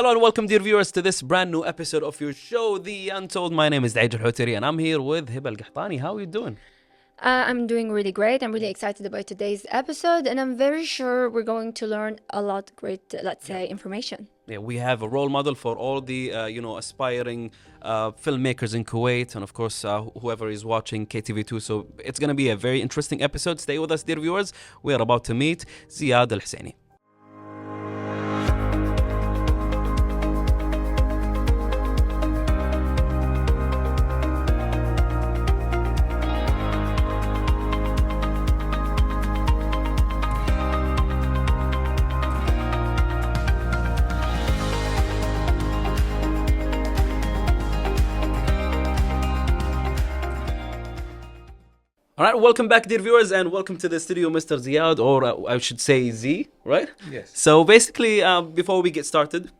Hello and welcome, dear viewers, to this brand new episode of your show, The Untold. My name is Zeyad AlHusaini and I'm here with Hiba Al-Qahtani. How are you doing? I'm doing really great. I'm really excited about today's episode, and I'm very sure we're going to learn a lot great, let's say, information. Yeah, we have a role model for all the, aspiring filmmakers in Kuwait and, of course, whoever is watching KTV2. So it's going to be a very interesting episode. Stay with us, dear viewers. We are about to meet Zeyad AlHusaini. All right, welcome back, dear viewers, and welcome to the studio, Mr. Zeyad, or I should say Z, right? Yes. So basically, before we get started,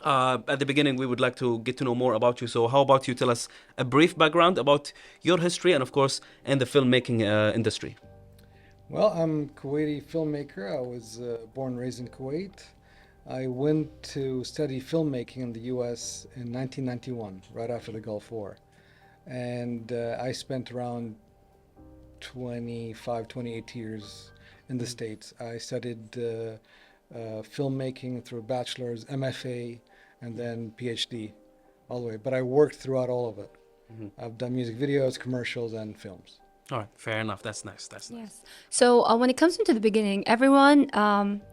at the beginning, we would like to get to know more about you. So how about you tell us a brief background about your history and, of course, in the filmmaking industry? Well, I'm a Kuwaiti filmmaker. I was born and raised in Kuwait. I went to study filmmaking in the US in 1991, right after the Gulf War. And I spent around 28 years in the States. I studied filmmaking through bachelor's, MFA, and then PhD all the way. But I worked throughout all of it. I've done music videos, commercials, and films. All right, fair enough. That's nice. That's nice. Yes. So when it comes into the beginning, everyone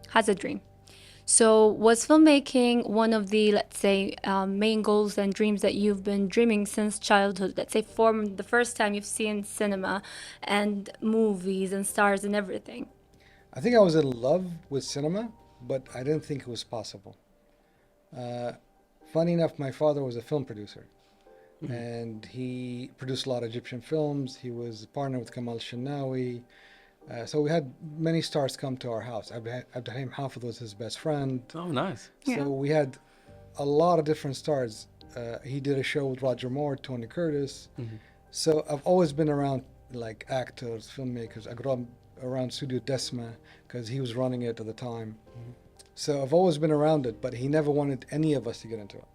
has a dream. So was filmmaking one of the, let's say, main goals and dreams that you've been dreaming since childhood? Let's say from the first time you've seen cinema and movies and stars and everything. I think I was in love with cinema, but I didn't think it was possible. Funny enough, my father was a film producer, and he produced a lot of Egyptian films. He was a partner with Kamal Shinawi. So we had many stars come to our house. Abdulhalim Hafid was his best friend. Oh, nice. Yeah. So we had a lot of different stars. He did a show with Roger Moore, Tony Curtis. So I've always been around like actors, filmmakers. I grew up around Studio Desma because he was running it at the time. So I've always been around it, but he never wanted any of us to get into it.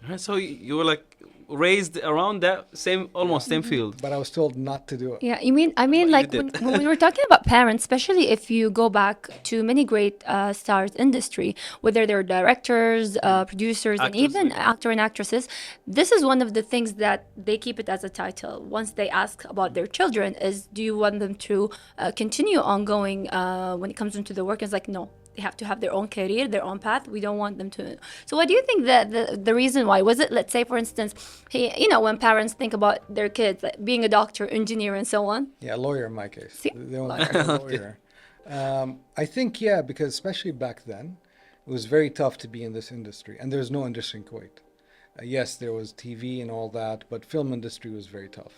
All right, so you were like raised around that almost same field. But I was told not to do it. Yeah, I mean, you like did. when we were talking about parents, especially if you go back to many great stars industry, whether they're directors, producers, and Actors, even yeah. actor and actresses, this is one of the things that they keep it as a title. Once they ask about their children, is do you want them to continue ongoing when it comes into the work? It's like, no. They have to have their own career, their own path. We don't want them to. So, what do you think that the reason why was it? Let's say, for instance, when parents think about their kids like being a doctor, engineer, and so on. Yeah, a lawyer in my case. See, They want a lawyer. I think, yeah, because especially back then, it was very tough to be in this industry. And there's no industry in Kuwait. Yes, there was TV and all that, but film industry was very tough.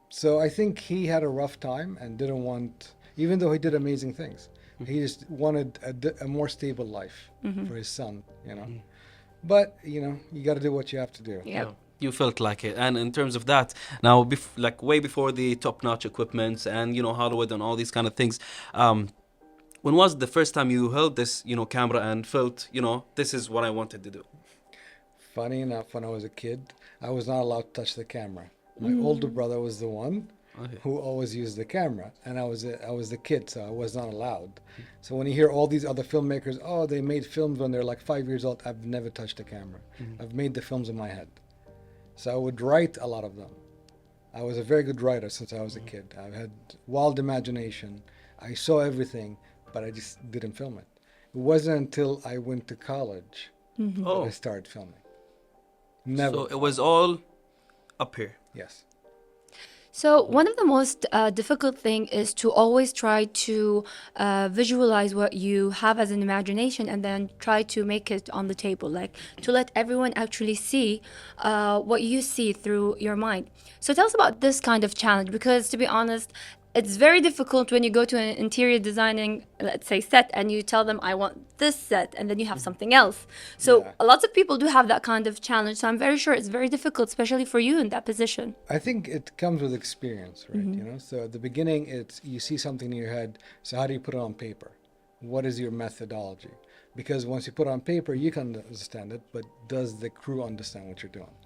So I think he had a rough time and didn't want, even though he did amazing things, he just wanted a more stable life for his son, But, you got to do what you have to do. Yeah. You felt like it. And in terms of that, now, like way before the top-notch equipment and, Hollywood and all these kind of things, when was the first time you held this, camera and felt, this is what I wanted to do? Funny enough, when I was a kid, I was not allowed to touch the camera. My older brother was the one who always used the camera, and I was the kid, so I was not allowed. So when you hear all these other filmmakers, oh, they made films when they're like 5 years old, I've never touched a camera. I've made the films in my head. So I would write a lot of them. I was a very good writer since I was a kid. I had wild imagination. I saw everything, but I just didn't film it. It wasn't until I went to college that I started filming. Never. So it was all up here. Yes. So one of the most difficult thing is to always try to visualize what you have as an imagination and then try to make it on the table, like to let everyone actually see what you see through your mind. So tell us about this kind of challenge, because to be honest, it's very difficult when you go to an interior designing, let's say, set, and you tell them, I want this set, and then you have something else. So Yeah. a lot of people do have that kind of challenge. So I'm very sure it's very difficult, especially for you in that position. I think it comes with experience, right? So at the beginning, it's you see something in your head. So how do you put it on paper? What is your methodology? because once you put it on paper, you can understand it, but does the crew understand what you're doing?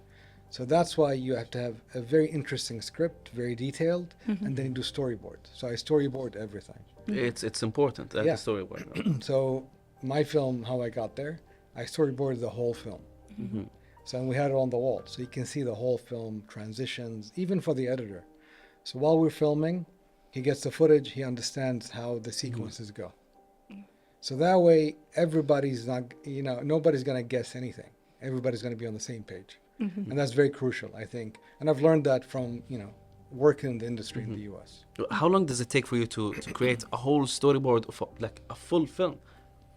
So that's why you have to have a very interesting script, very detailed, and then you do storyboard. So I storyboard everything. It's important that Yeah. the storyboard. So my film, How I Got There, I storyboarded the whole film. So we had it on the wall, so you can see the whole film, transitions, even for the editor. So while we're filming, he gets the footage, he understands how the sequences go. So that way, everybody's not, nobody's going to guess anything. Everybody's going to be on the same page. And that's very crucial, I think. And I've learned that from, working in the industry in the US. How long does it take for you to create a whole storyboard of like a full film?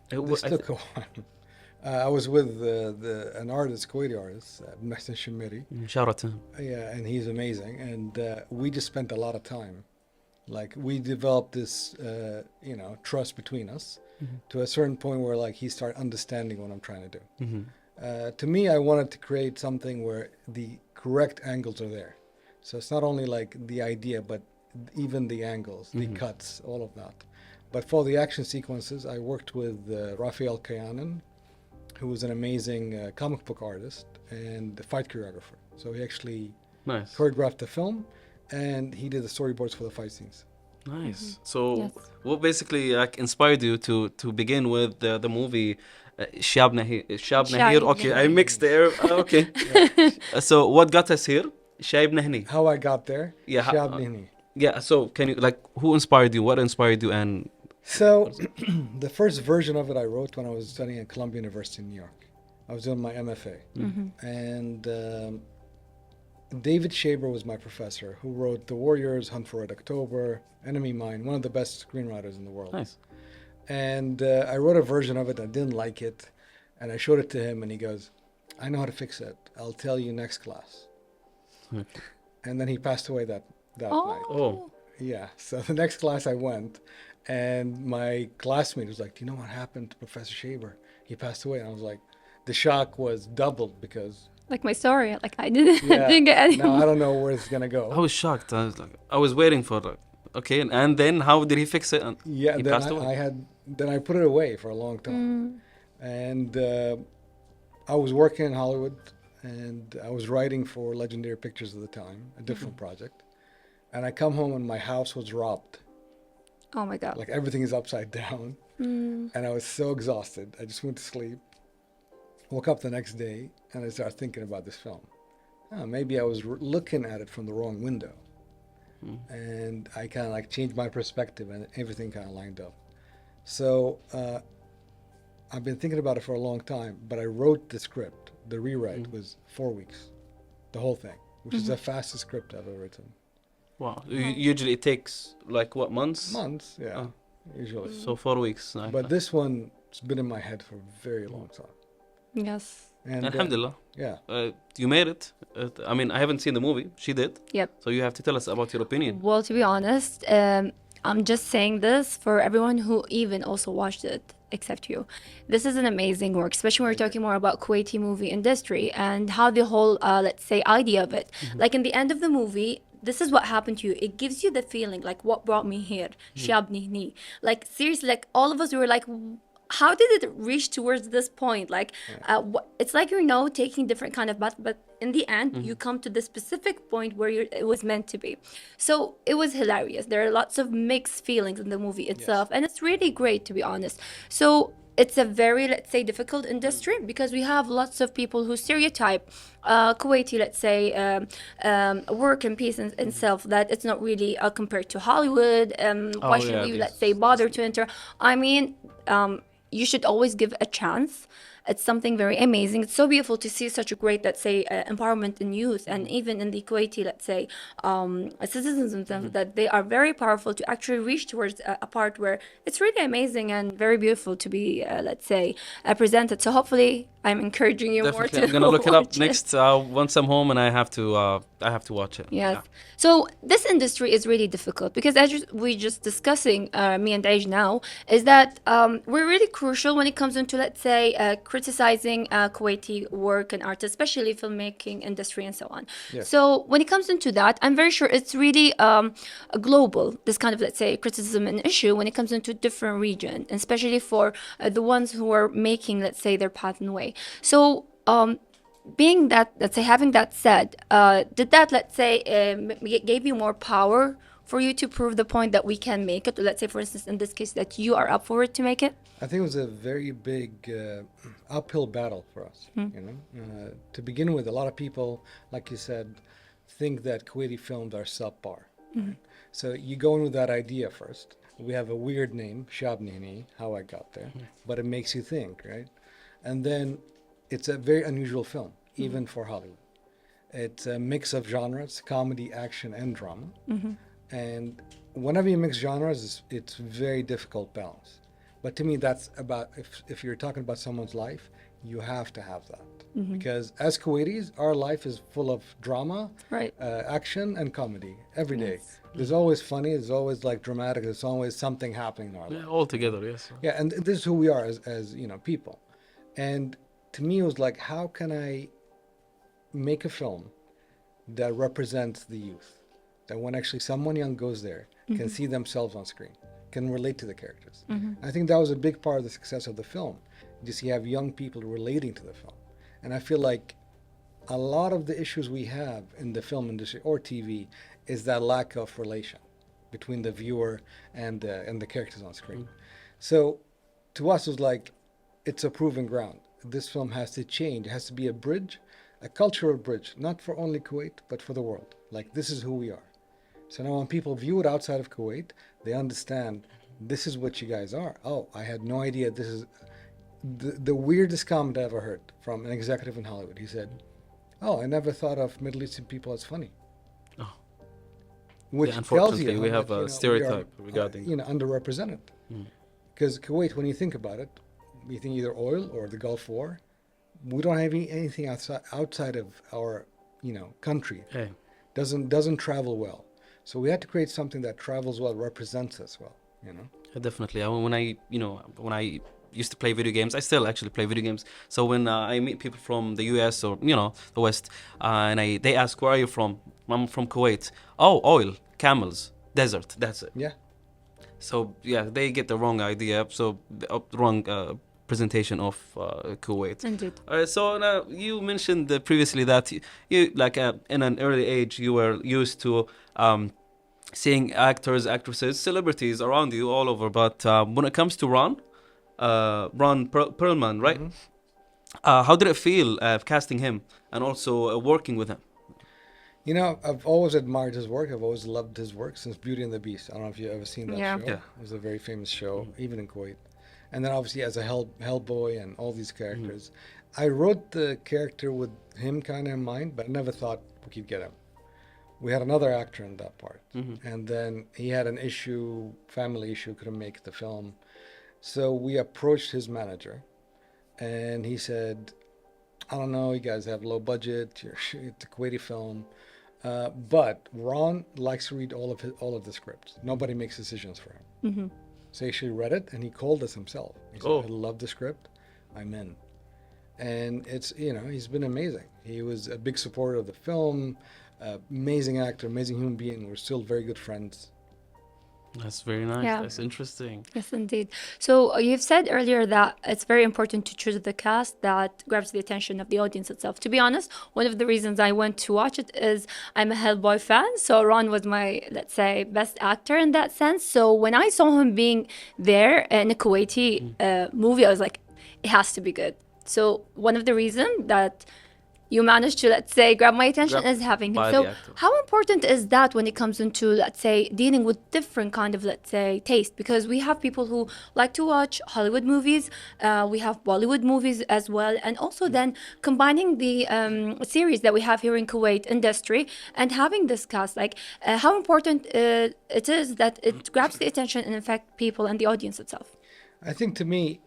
This took a while. I was with an artist, Kuwaiti artist, Mahsen Shimiri. Shout out to him. Yeah, and he's amazing. And we just spent a lot of time. Like, we developed this, trust between us to a certain point where, like, he started understanding what I'm trying to do. To me, I wanted to create something where the correct angles are there. So it's not only like the idea, but even the angles, the cuts, all of that. But for the action sequences, I worked with Rafael Kayanan, who was an amazing comic book artist and fight choreographer. So he actually Nice. choreographed the film, and he did the storyboards for the fight scenes. Nice. So, Yes. what basically inspired you to begin with the movie شابنا here? Okay, I mixed there. Okay. So, what got us here? شايبنا هني. How I got there? Yeah, Shab Nihni. Yeah. So, can you who inspired you? What inspired you? And So the first version of it I wrote when I was studying at Columbia University in New York. I was doing my MFA. And David Shaber was my professor, who wrote The Warriors, Hunt for Red October, Enemy Mine, one of the best screenwriters in the world. nice. And I wrote a version of it. I didn't like it. And I showed it to him, and he goes, I know how to fix it. I'll tell you next class. Okay. And then he passed away that night. Oh. Yeah. So the next class I went, and my classmate was like, do you know what happened to Professor Shaber? He passed away. And I was like, the shock was doubled because, Like my story, like I didn't get any. now I don't know where it's going to go. I was shocked. I was waiting for okay, and then how did he fix it? And Yeah, he then passed away. then I put it away for a long time. And I was working in Hollywood, and I was writing for Legendary Pictures at the time, a different project. And I come home and my house was robbed. Oh my God. Like, everything is upside down. And I was so exhausted. I just went to sleep. Woke up the next day, and I started thinking about this film. Maybe I was looking at it from the wrong window. And I kind of changed my perspective, and everything kind of lined up. So I've been thinking about it for a long time, but I wrote the script. The rewrite was 4 weeks, the whole thing, which is the fastest script I've ever written. Wow. Usually it takes what, months? Months, yeah, usually. So 4 weeks. But this one's been in my head for a very long time. Yes. And Alhamdulillah. yeah. You made it. I mean, I haven't seen the movie. She did. Yep. So you have to tell us about your opinion. Well, to be honest, I'm just saying this for everyone who even also watched it, except you. This is an amazing work, especially when we're talking more about Kuwaiti movie industry and how the whole, let's say, idea of it. Like in the end of the movie, this is what happened to you. It gives you the feeling like what brought me here. Shab Nihni. Like seriously, like all of us, we were like, how did it reach towards this point? Like, it's like taking different kind of path, but in the end, you come to the specific point where it was meant to be. So it was hilarious. There are lots of mixed feelings in the movie itself, and it's really great, to be honest. So it's a very, let's say, difficult industry because we have lots of people who stereotype Kuwaiti, let's say, work and peace in itself, that it's not really compared to Hollywood. Why should we, let's say, bother to enter? I mean, you should always give a chance. It's something very amazing. It's so beautiful to see such a great, let's say, empowerment in youth and even in the Kuwaiti, let's say, citizens themselves, that they are very powerful to actually reach towards a part where it's really amazing and very beautiful to be, let's say, presented. So hopefully, I'm encouraging you more Definitely. to I'm gonna look it up watch next once I'm home, and I have to watch it. Yes. Yeah. So this industry is really difficult because as we just discussing, me and Age now, is that we're really crucial when it comes into, let's say, criticizing Kuwaiti work and art, especially filmmaking industry and so on. Yes. So when it comes into that, I'm very sure it's really a global, this kind of, let's say, criticism and issue when it comes into different region, especially for the ones who are making, let's say, their path and way. So being that, let's say, having that said, did that, let's say, gave you more power for you to prove the point that we can make it? Or let's say, for instance, in this case, that you are up for it to make it? I think it was a very big uphill battle for us. You know, to begin with, a lot of people, like you said, think that Kuwaiti films are subpar. Right? So you go in with that idea first. We have a weird name, Shabnini, how I got there, but it makes you think, right? And then it's a very unusual film, even for Hollywood. It's a mix of genres, comedy, action, and drama. And whenever you mix genres, it's very difficult balance. But to me, that's about, if you're talking about someone's life, you have to have that. Because as Kuwaitis, our life is full of drama, Right. action, and comedy every day. Yes. There's always funny, there's always like dramatic, there's always something happening in our life. Yeah, all together, yes. Yeah, and this is who we are as you know, people. And to me, it was like, how can I make a film that represents the youth? That when actually someone young goes there, can see themselves on screen, can relate to the characters. I think that was a big part of the success of the film. Just you have young people relating to the film. And I feel like a lot of the issues we have in the film industry or TV is that lack of relation between the viewer and the characters on screen. So to us, it was like, it's a proven ground. This film has to change. It has to be a bridge, a cultural bridge, not for only Kuwait, but for the world. Like, this is who we are. So now when people view it outside of Kuwait, they understand this is what you guys are. Oh, I had no idea this is the weirdest comment I ever heard from an executive in Hollywood. He said, "Oh, I never thought of Middle Eastern people as funny." Oh. Which Yeah, tells unfortunately, you we how have much, a we stereotype are, regarding. underrepresented. Because Kuwait, when you think about it, you think either oil or the Gulf War. We don't have anything outside of our, country. Hey. Doesn't travel well. So we had to create something that travels well, represents us well. Definitely. When I used to play video games, I still actually play video games. So when I meet people from the US or the West, and they ask, "Where are you from?" I'm from Kuwait. Oh, oil, camels, desert. That's it. Yeah. So yeah, they get the wrong idea. So the wrong presentation of Kuwait. Indeed. So now you mentioned previously that you like in an early age you were used to seeing actors, actresses, celebrities around you all over. But when it comes to Ron Perlman, right? How did it feel casting him and also working with him? I've always admired his work. I've always loved his work since Beauty and the Beast. I don't know if you've ever seen that Yeah. show. Yeah. It was a very famous show, even in Kuwait. And then obviously as a Hellboy and all these characters. I wrote the character with him kind of in mind, but I never thought we could get him. We had another actor in that part. And then he had an issue, family issue, couldn't make the film. So we approached his manager and he said, "I don't know, you guys have low budget, it's a Kuwaiti film. But Ron likes to read all of the scripts. Nobody makes decisions for him." So he actually read it and he called us himself. He said, "I love the script, I'm in." And it's, he's been amazing. He was a big supporter of the film, amazing actor, amazing human being. We're still very good friends. That's very nice. Yeah. That's interesting. Yes, indeed. So you've said earlier that it's very important to choose the cast that grabs the attention of the audience itself. To be honest, one of the reasons I went to watch it is I'm a Hellboy fan. So Ron was my, let's say, best actor in that sense. So when I saw him being there in a Kuwaiti movie, I was like, it has to be good. So one of the reasons that you managed to, let's say, grab my attention is having him. by So the actor. how important is that when it comes into, let's say, dealing with different kind of, let's say, taste? Because we have people who like to watch Hollywood movies, we have Bollywood movies as well, and also then combining the series that we have here in Kuwait industry and having this cast, like how important it is that it grabs the attention and affect people and the audience itself. I think to me,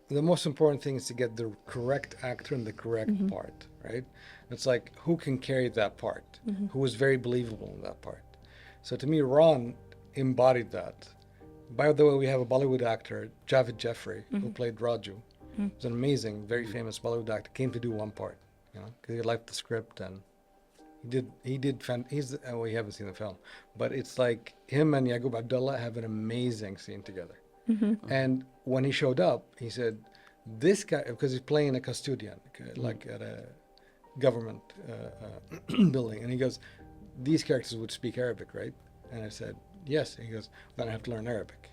the most important thing is to get the correct actor in the correct part, right? It's like, who can carry that part? Who is very believable in that part? So to me, Ron embodied that. By the way, we have a Bollywood actor, Javed Jeffrey, who played Raju. He's an amazing, very famous Bollywood actor. Came to do one part, because he liked the script and we haven't seen the film, but it's like him and Yaqub Abdullah have an amazing scene together. And when he showed up, he said, this guy, because he's playing a custodian, like at a government building, and he goes, these characters would speak Arabic, right? And I said, yes. And he goes, then I have to learn Arabic.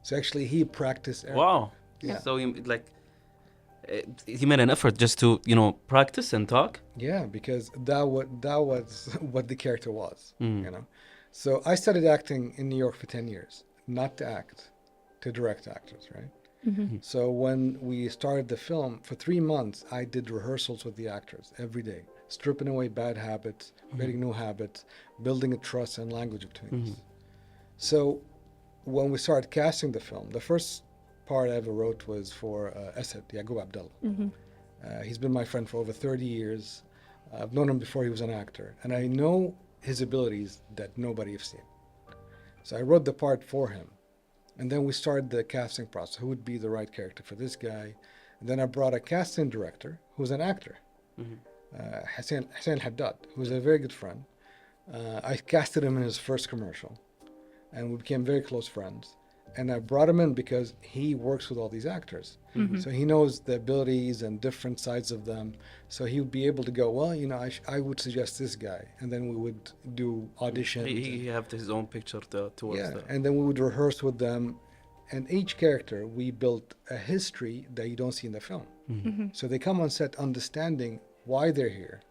So actually he practiced Arabic. Wow. Yeah. So he made an effort just to, practice and talk. Yeah, because that was what the character was, So I studied acting in New York for 10 years, not to act, to direct actors, right? So when we started the film, for 3 months, I did rehearsals with the actors every day, stripping away bad habits, creating new habits, building a trust and language between us. So when we started casting the film, the first part I ever wrote was for Asad, Yaqub Abdullah. He's been my friend for over 30 years. I've known him before he was an actor, and I know his abilities that nobody has seen. So I wrote the part for him. And then we started the casting process. Who would be the right character for this guy? And then I brought a casting director who's an actor, Hussein Haddad, who's a very good friend. I casted him in his first commercial, and we became very close friends. And I brought him in because he works with all these actors. So he knows the abilities and different sides of them. So he would be able to go, well, I would suggest this guy. And then we would do auditions. He have his own picture towards that. And then we would rehearse with them. And each character, we built a history that you don't see in the film. So they come on set understanding why they're here,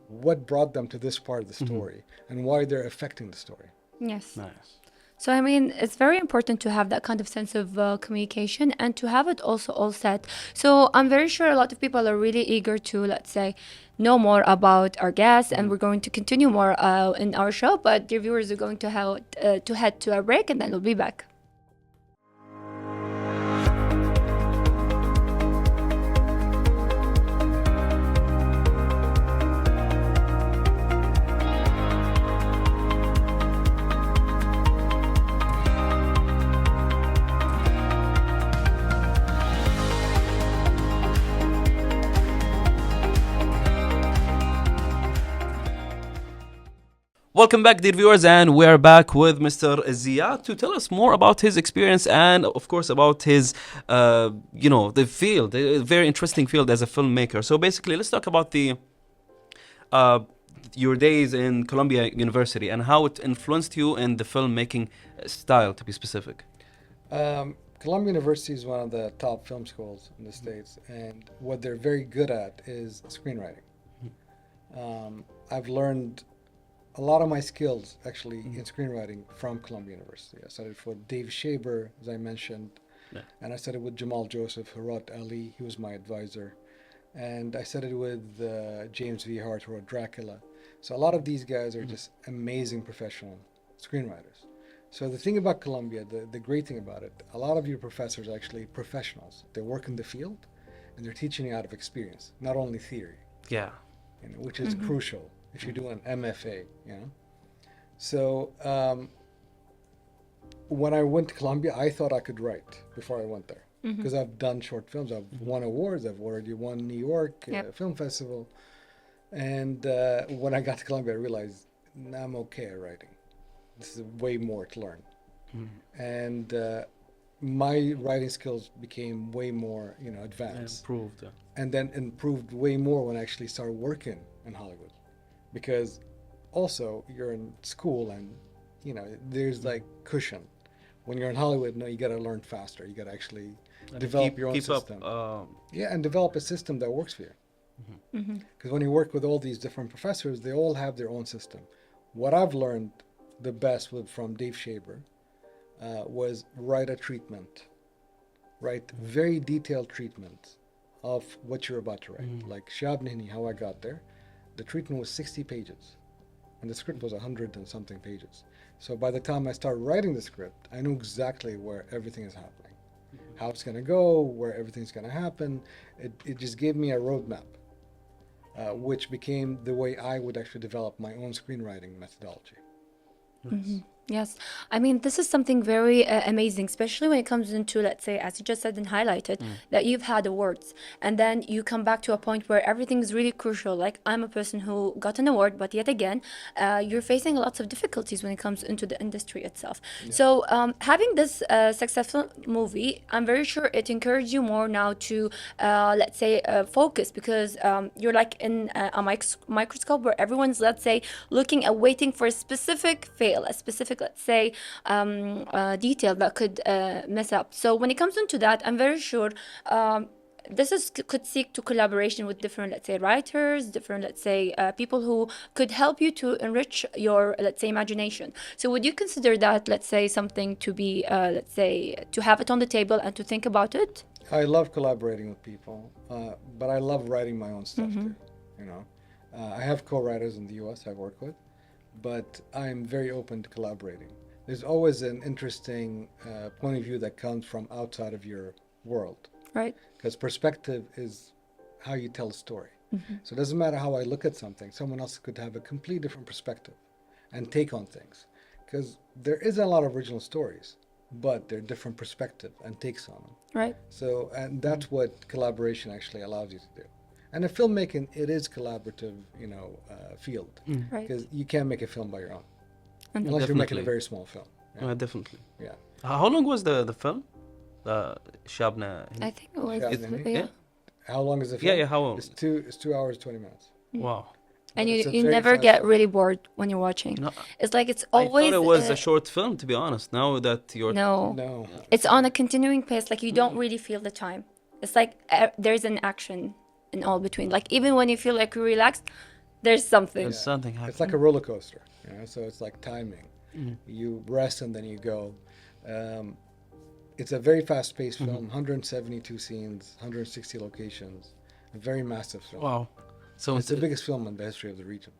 what brought them to this part of the story, and why they're affecting the story. Yes. Nice. So, I mean, it's very important to have that kind of sense of communication and to have it also all set. So, I'm very sure a lot of people are really eager to, let's say, know more about our guests, and we're going to continue more in our show. But dear viewers are going to head to a break, and then we'll be back. Welcome back, dear viewers, and we're back with Mr. Zeyad to tell us more about his experience and, of course, about his, the field, a very interesting field as a filmmaker. So basically, let's talk about your days in Columbia University and how it influenced you in the filmmaking style, to be specific. Columbia University is one of the top film schools in the States, and what they're very good at is screenwriting. I've learned a lot of my skills actually in screenwriting from Columbia University. I studied for Dave Shaber, as I mentioned, and I studied with Jamal Joseph, who wrote Ali. He was my advisor. And I studied with James V. Hart, who wrote Dracula. So a lot of these guys are just amazing professional screenwriters. So the thing about Columbia, the great thing about it, a lot of your professors are actually professionals. They work in the field, and they're teaching you out of experience, not only theory. Yeah. Which is crucial if you do an MFA, So when I went to Columbia, I thought I could write before I went there, because I've done short films. I've won awards. I've already won New York Film Festival. And when I got to Columbia, I realized I'm okay at writing. This is way more to learn. And my writing skills became way more, advanced. Improved. And then improved way more when I actually started working in Hollywood. Because also you're in school and, there's like cushion. When you're in Hollywood, you got to learn faster. You got to actually develop your own system. And develop a system that works for you. Because when you work with all these different professors, they all have their own system. What I've learned the best from Dave Shaber was write a treatment. Write very detailed treatment of what you're about to write. Like Shab Nihni, how I got there. The treatment was 60 pages, and the script was 100 and something pages. So by the time I started writing the script, I knew exactly where everything is happening, how it's going to go, where everything's going to happen. It just gave me a roadmap, which became the way I would actually develop my own screenwriting methodology. Yes, I mean, this is something very amazing, especially when it comes into, let's say, as you just said and highlighted, that you've had awards, and then you come back to a point where everything is really crucial. Like, I'm a person who got an award, but yet again, you're facing lots of difficulties when it comes into the industry itself. Yeah. So, having this successful movie, I'm very sure it encouraged you more now to, let's say, focus, because you're like in a microscope where everyone's, let's say, looking and waiting for a specific fail, a specific, let's say, detail that could mess up. So when it comes into that, I'm very sure this is could seek to collaboration with different, let's say, writers, different, let's say, people who could help you to enrich your, let's say, imagination. So would you consider that, let's say, something to be, let's say, to have it on the table and to think about it? I love collaborating with people, but I love writing my own stuff too. You know, I have co-writers in the U.S. I work with, but I'm very open to collaborating. There's always an interesting point of view that comes from outside of your world, Right. because perspective is how you tell a story. So it doesn't matter how I look at something, someone else could have a completely different perspective and take on things, because there isn't a lot of original stories, but they're different perspective and takes on them. Right. So, and that's what collaboration actually allows you to do. And in filmmaking, it is collaborative, field, Right. because you can't make a film by your own, And unless you're making a Definitely. very small film. Yeah. Definitely. Yeah. How long was the film? Shabna. I think it was, Shabnani? yeah. Yeah. How long is the Yeah, film? yeah. How long? It's 2 hours 20 minutes. Wow. And But you, it's a you very never fast get film. really bored when you're watching. No, It's like it's I always thought it was a short film, to be honest. Now that you're no. No. It's on a continuing pace. Like you don't really feel the time. It's like there's an action in all between. Like even when you feel like you're relaxed, there's something. there's something happening. It's like a roller coaster, so it's like timing. You rest and then you go. It's a very fast-paced film, 172 scenes, 160 locations, a very massive film. Wow. So It's the biggest film in the history of the region.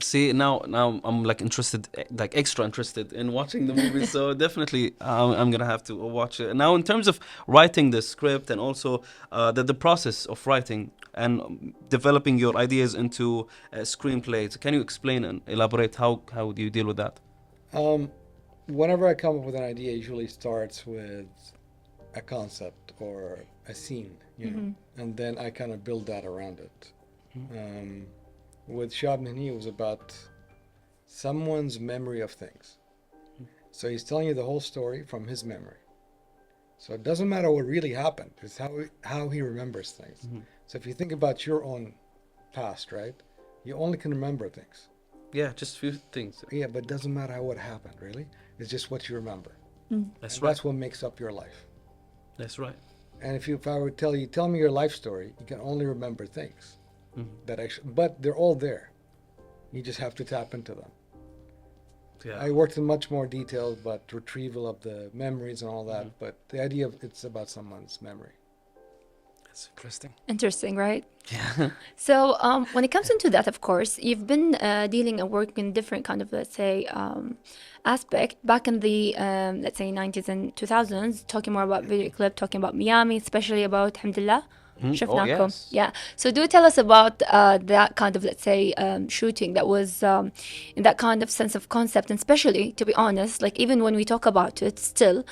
see, now I'm like interested, like extra interested in watching the movie. So definitely, I'm gonna have to watch it. Now, in terms of writing the script and also the process of writing and developing your ideas into screenplays, can you explain and elaborate how do you deal with that? Whenever I come up with an idea, it usually starts with a concept or a scene, and then I kind of build that around it. With Shabnani, it was about someone's memory of things. So he's telling you the whole story from his memory. So it doesn't matter what really happened, it's how he remembers things. So if you think about your own past, right, you only can remember things. Yeah, just a few things. Yeah, but it doesn't matter what happened, really. It's just what you remember. That's And right. that's what makes up your life. That's right. And if I would tell me your life story, you can only remember things that actually, but they're all there. You just have to tap into them. Yeah. I worked in much more detail, but retrieval of the memories and all that. But the idea of it's about someone's memory. That's interesting. Interesting, right? Yeah. So when it comes into that, of course, you've been dealing and working in different kind of, let's say, aspect back in the, let's say, 90s and 2000s, talking more about video clip, talking about Miami, especially about Alhamdulillah. Oh, شفناكم. yes. Yeah. So do tell us about that kind of, let's say, shooting that was in that kind of sense of concept. And especially, to be honest, like even when we talk about it still,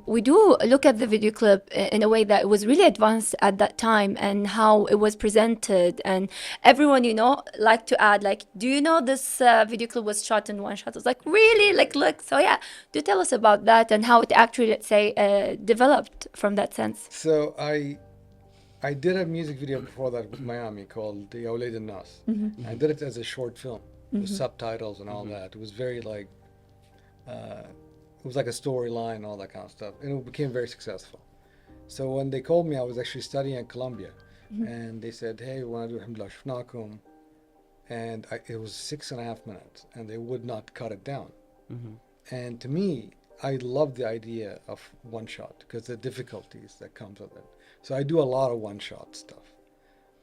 we do look at the video clip in a way that it was really advanced at that time and how it was presented. And everyone, like to add, like, do you know this video clip was shot in one shot? I was like, really? Like, look. So yeah, do tell us about that and how it actually, let's say, developed from that sense. So I did a music video before that with Miami called Ya Awlaid Al-Nas. I did it as a short film with subtitles and all that. It was very like, it was like a storyline and all that kind of stuff. And it became very successful. So when they called me, I was actually studying at Columbia. And they said, hey, we want to do Alhamdulillah Shafnakum. And it was 6.5 minutes. And they would not cut it down. And to me, I love the idea of one shot because the difficulties that comes with it. So I do a lot of one shot stuff.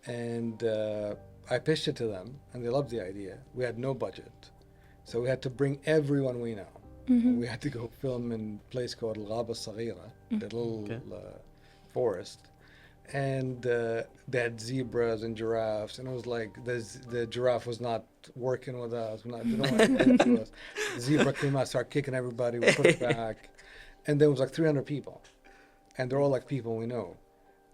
And I pitched it to them and they loved the idea. We had no budget. So we had to bring everyone we know. We had to go film in a place called Al-Ghaba Saghira, the little forest. and they had zebras and giraffes, and it was like the giraffe was not working with us. They don't want to work with us. The zebra came out, started kicking everybody. We put it back, and there was like 300 people, and they're all like people we know,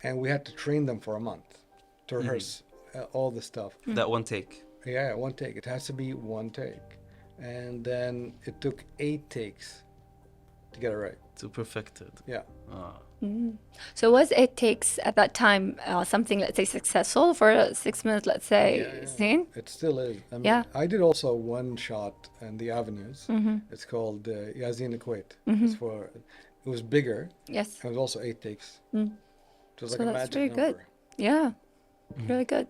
and we had to train them for a month to rehearse all the stuff. That one take. Yeah, one take. It has to be one take, and then it took 8 takes to get it right. To perfect it. Yeah. Ah. So was it takes at that time something, let's say, successful for a 6 minute, let's say, Yeah. scene? It still is. I mean, Yeah. I did also one shot in the avenues. It's called Yazin Kuwait. It was bigger. Yes. It was also 8 takes. It was So like a that's magic very number. good. Yeah. Really good.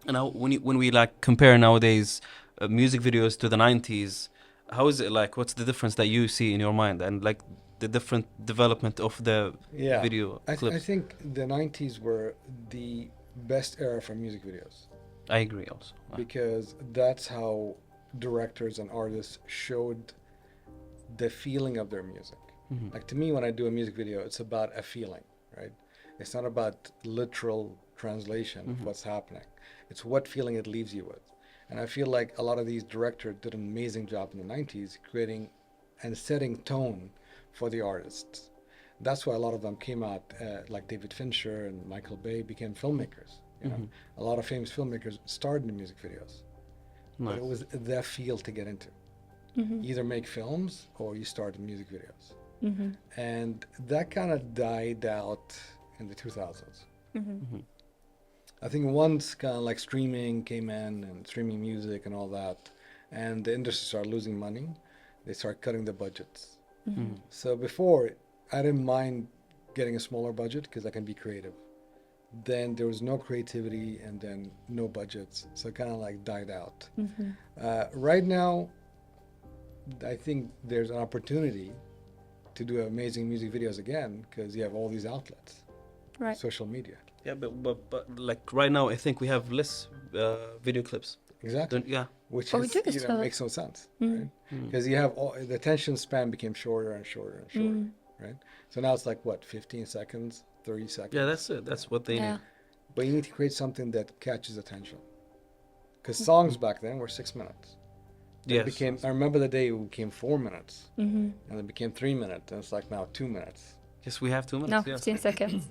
And now, when we like compare nowadays music videos to the 90s, how is it like? What's the difference that you see in your mind, and like the different development of the Yeah. video I clips? think the 90s were the best era for music videos I agree also. because that's how directors and artists showed the feeling of their music. Like to me, when I do a music video, it's about a feeling, right? It's not about literal translation of what's happening. It's what feeling it leaves you with. And I feel like a lot of these directors did an amazing job in the 90s creating and setting tone for the artists. That's why a lot of them came out, like David Fincher and Michael Bay became filmmakers. You know, a lot of famous filmmakers starred in music videos, but Nice. it was their field to get into. Either make films or you start in music videos, and that kind of died out in the 2000s. I think once kind of like streaming came in and streaming music and all that, and the industry started losing money, they started cutting the budgets. So before, I didn't mind getting a smaller budget because I can be creative. Then there was no creativity and then no budgets, so it kind of like died out. Right now, I think there's an opportunity to do amazing music videos again because you have all these outlets, Right. social media. Yeah, but like right now, I think we have less video clips. Exactly. Yeah. Which But we is, do you know, still- makes no sense, right? Because you have all, the attention span became shorter and shorter and shorter, right? So now it's like what, 15 seconds, 30 seconds. Yeah, that's it. That's what they Yeah. need. But you need to create something that catches attention. Because songs back then were 6 minutes. Then it Yes. became, I remember the day it became 4 minutes, and it became 3 minutes, and it's like now 2 minutes. Yes, we have 2 No, minutes. Yes. 15 seconds.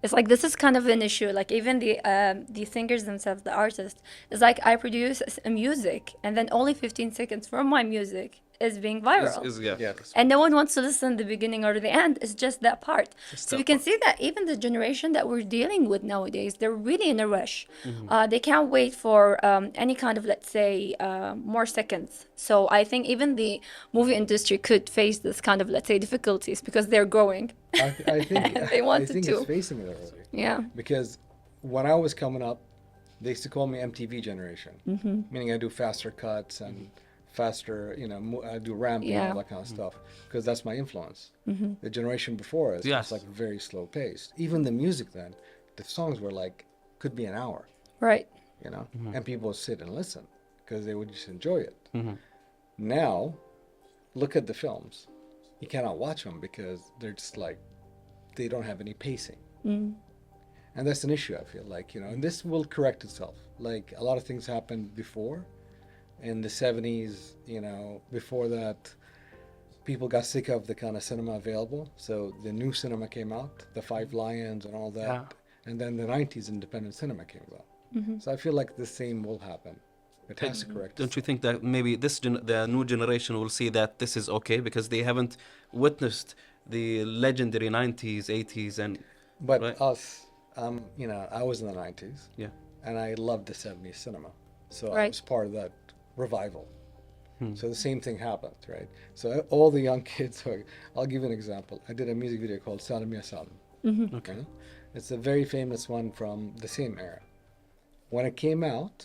It's like this is kind of an issue. Like even the singers themselves, the artists, it's like I produce a music and then only 15 seconds from my music is being viral. Yeah. Yes. And no one wants to listen the beginning or the end. It's just that part. Just So that we can part. see that even the generation that we're dealing with nowadays, they're really in a rush. They can't wait for any kind of, let's say, more seconds. So I think even the movie industry could face this kind of, let's say, difficulties because they're growing. I think, They I wanted think to. it's facing it already. Yeah. Because when I was coming up, they used to call me MTV generation, meaning I do faster cuts and faster, you know, I do ramping and Yeah. all that kind of stuff, because that's my influence. The generation before us, Yes. it's like very slow paced. Even the music then, the songs were like, could be an hour, Right. you know, and people would sit and listen because they would just enjoy it. Now, look at the films. You cannot watch them because they're just like, they don't have any pacing. And that's an issue, I feel like, you know, and this will correct itself. Like a lot of things happened before in the 70s, you know, before that, people got sick of the kind of cinema available. So the new cinema came out, the Five Lions and all that. Yeah. And then the 90s independent cinema came about. So I feel like the same will happen. It has to correct Don't you itself. think that maybe the new generation will see that this is okay because they haven't witnessed the legendary 90s, 80s, and But right? us, you know, I was in the 90s. Yeah. And I loved the 70s cinema. So I Right. was part of that revival. So the same thing happened, right? So all the young kids, I'll give you an example. I did a music video called Salamiya Salam. Okay. It's a very famous one from the same era. When it came out,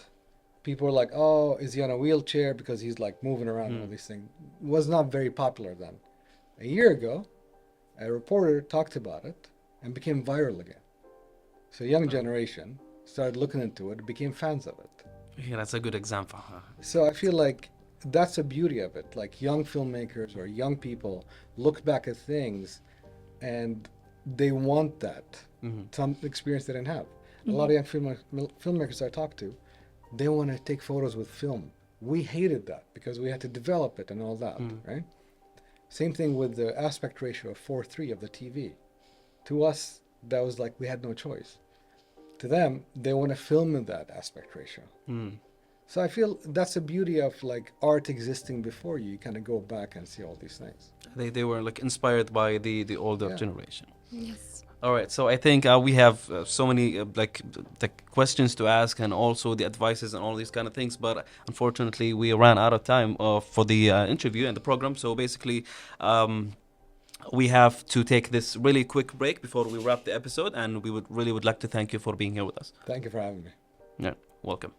people were like, oh, is he on a wheelchair because he's like moving around and all these things. It was not very popular then. A year ago, a reporter talked about it and became viral again. So young generation started looking into it, became fans of it. Yeah, that's a good example. So I feel like that's the beauty of it. Like young filmmakers or young people look back at things and they want that. Mm-hmm. Some experience they didn't have. A lot of young filmmakers I talk to, they want to take photos with film. We hated that because we had to develop it and all that, right? Same thing with the aspect ratio of 4:3 of the TV. To us, that was like we had no choice. To them, they want to film in that aspect ratio. So I feel that's the beauty of like art existing before you. You kind of go back and see all these things. They were like inspired by the older generation. Yes. All right, so I think we have so many like the questions to ask and also the advices and all these kind of things, but unfortunately we ran out of time for the interview and the program. So basically, we have to take this really quick break before we wrap the episode, and we would like to thank you for being here with us. Thank you for having me. Yeah, welcome.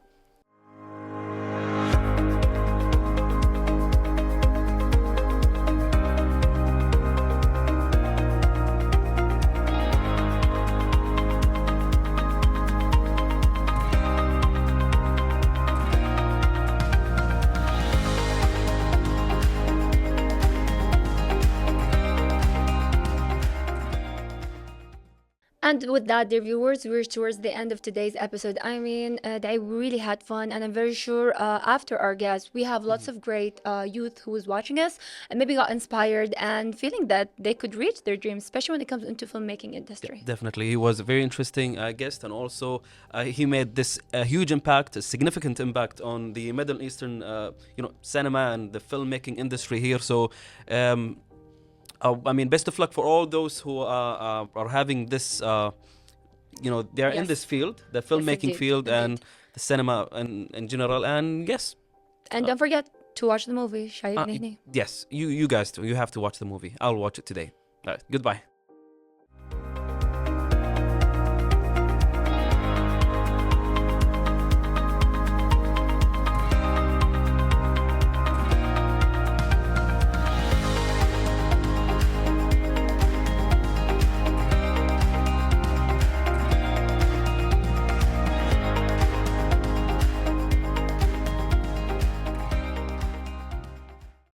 And with that, dear viewers, we're towards the end of today's episode. I mean, I really had fun, and I'm very sure after our guest, we have lots of great youth who is watching us and maybe got inspired and feeling that they could reach their dreams, especially when it comes into filmmaking industry. Definitely, he was a very interesting guest, and also he made this huge impact, a significant impact on the Middle Eastern, cinema and the filmmaking industry here. So. I mean, best of luck for all those who are having this, they are in this field, the filmmaking field and the cinema in general. And yes. And don't forget to watch the movie, Shahid Nihni. Yes, you guys too. You have to watch the movie. I'll watch it today. All right, goodbye.